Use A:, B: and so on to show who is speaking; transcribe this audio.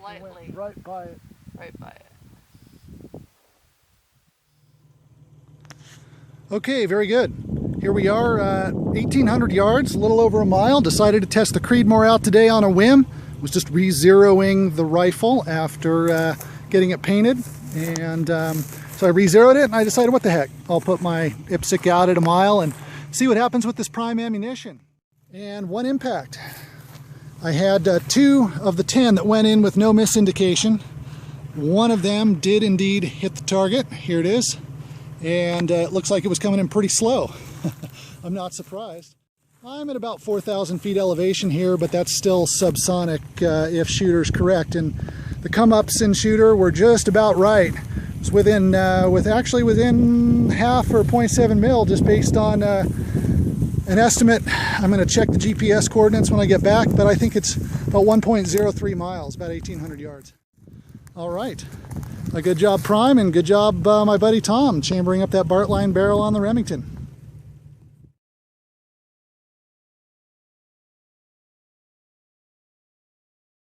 A: Slightly.
B: Right by it.
A: Right by it.
B: Okay, very good. Here we are, 1,800 yards, a little over a mile. Decided to test the Creedmoor out today on a whim. Was just re-zeroing the rifle after getting it painted. And so I re-zeroed it and I decided, what the heck, I'll put my IPSC out at a mile and see what happens with this prime ammunition. And one impact. I had 2 of the 10 that went in with no miss indication. One of them did indeed hit the target. Here it is. And it looks like it was coming in pretty slow. I'm not surprised. I'm at about 4,000 feet elevation here, but that's still subsonic if shooter's correct. And the come-ups in shooter were just about right. It's within, within half or 0.7 mil, just based on an estimate. I'm going to check the GPS coordinates when I get back, but I think it's about 1.03 miles, about 1,800 yards. All right. A good job, Prime, and good job, my buddy Tom, chambering up that Bartline barrel on the Remington.